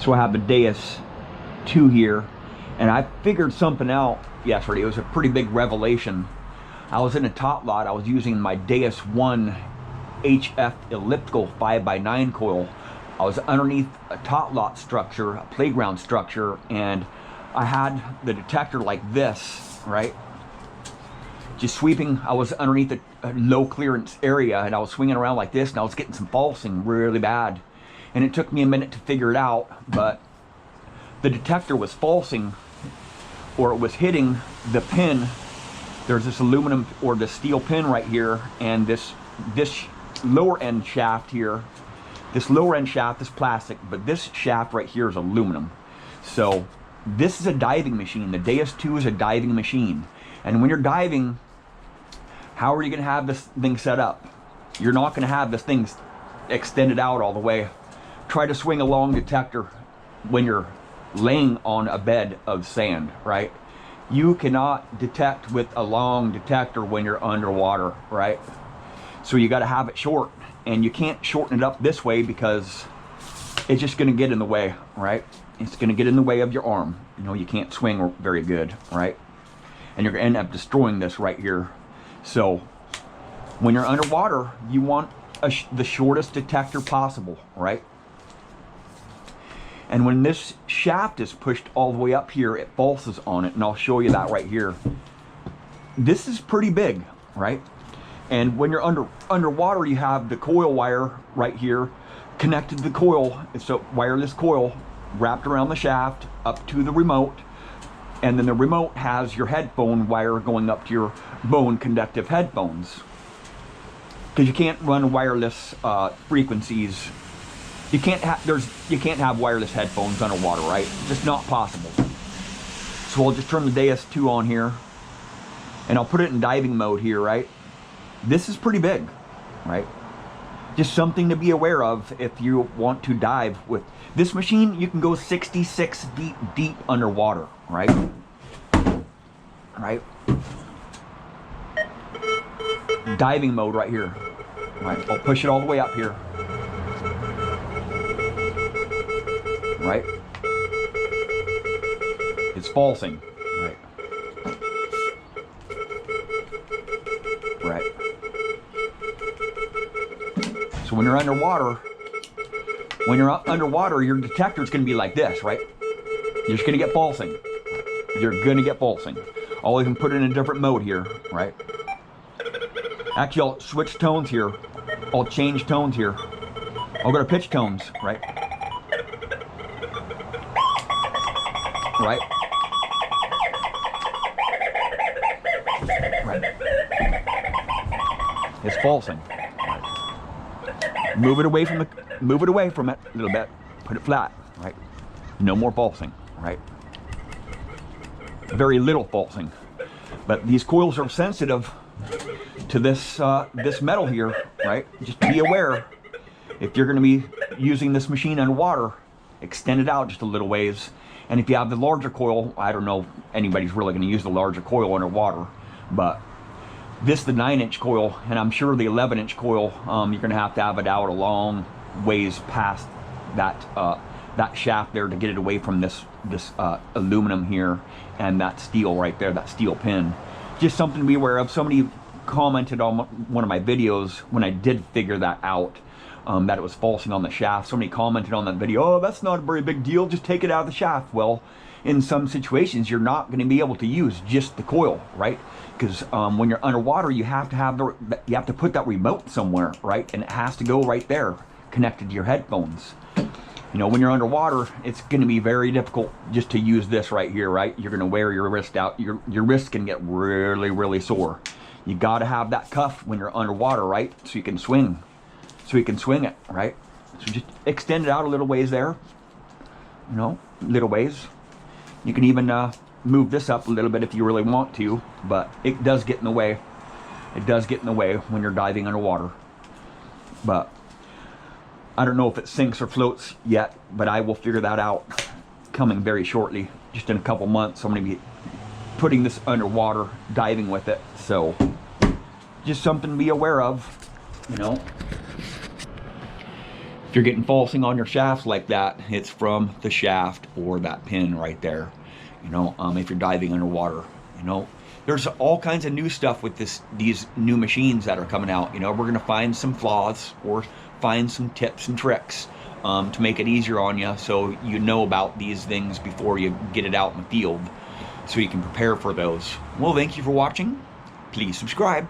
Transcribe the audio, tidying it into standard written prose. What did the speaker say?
So I have the Deus 2 here, and I figured something out yesterday. It was a pretty big revelation. I was in a tot lot. I was using my Deus 1 HF elliptical 5x9 coil. I was underneath a tot lot structure, a playground structure, and I had the detector like this, right? Just sweeping. I was underneath a low clearance area, and I was swinging around like this, and I was getting some falsing really bad. And it took me a minute to figure it out, but the detector was falsing, or it was hitting the pin. There's this aluminum or the steel pin right here, and this lower end shaft here. This lower end shaft is plastic, but this shaft right here is aluminum. So this is a diving machine. The Deus 2 is a diving machine. And when you're diving, how are you going to have this thing set up? You're not going to have this thing extended out all the way. Try to swing a long detector when you're laying on a bed of sand, right? You cannot detect with a long detector when you're underwater, right? So you got to have it short, and you can't shorten it up this way because it's just going to get in the way, right? It's going to get in the way of your arm. You know, you can't swing very good, right? And you're going to end up destroying this right here. So when you're underwater, you want the shortest detector possible, right? And when this shaft is pushed all the way up here, it falses on it, and I'll show you that right here. This is pretty big, right? And when you're underwater, you have the coil wire right here connected to the coil. It's a wireless coil wrapped around the shaft up to the remote, and then the remote has your headphone wire going up to your bone conductive headphones, because you can't run wireless frequencies. You can't have wireless headphones underwater, right? It's just not possible. So I'll just turn the Deus 2 on here, and I'll put it in diving mode here, right? This is pretty big, right? Just something to be aware of if you want to dive with this machine. You can go 66 feet deep underwater, right? Right? Diving mode right here. Right? I'll push it all the way up here. Right? It's falsing. Right? Right? So when you're underwater, your detector is going to be like this, right? You're just going to get falsing. You're going to get falsing. I'll even put it in a different mode here, right? Actually, I'll switch tones here. I'll change tones here. I'll go to pitch tones, right? Right? Right. It's falsing. Move it away from it a little bit. Put it flat, right? No more falsing, right? Very little falsing. But these coils are sensitive to this this metal here, right? Just be aware. If you're going to be using this machine underwater, extend it out just a little ways. And if you have the larger coil, I don't know if anybody's really going to use the larger coil underwater, but this is the 9-inch coil, and I'm sure the 11-inch coil, you're going to have it out a long ways past that that shaft there to get it away from this aluminum here and that steel right there, that steel pin. Just something to be aware of. Somebody commented on one of my videos when I did figure that out, that it was falsing on the shaft. Somebody commented on that video, oh, that's not a very big deal, just take it out of the shaft. Well, in some situations, you're not going to be able to use just the coil, right? Because when you're underwater, you have to put that remote somewhere, right? And it has to go right there, connected to your headphones. You know, when you're underwater, it's going to be very difficult just to use this right here, right? You're going to wear your wrist out. Your wrist can get really, really sore. You got to have that cuff when you're underwater, right? So you can swing. So you can swing it, right? So just extend it out a little ways there. You know, little ways. You can even move this up a little bit if you really want to, but it does get in the way. It does get in the way when you're diving underwater. But I don't know if it sinks or floats yet, but I will figure that out coming very shortly. Just in a couple months, I'm going to be putting this underwater, diving with it. So just something to be aware of, you know. If you're getting falsing on your shafts like that, it's from the shaft or that pin right there. You know, if you're diving underwater, you know, there's all kinds of new stuff with these new machines that are coming out. You know, we're gonna find some flaws or find some tips and tricks to make it easier on you, so you know about these things before you get it out in the field, so you can prepare for those. Well, thank you for watching. Please subscribe.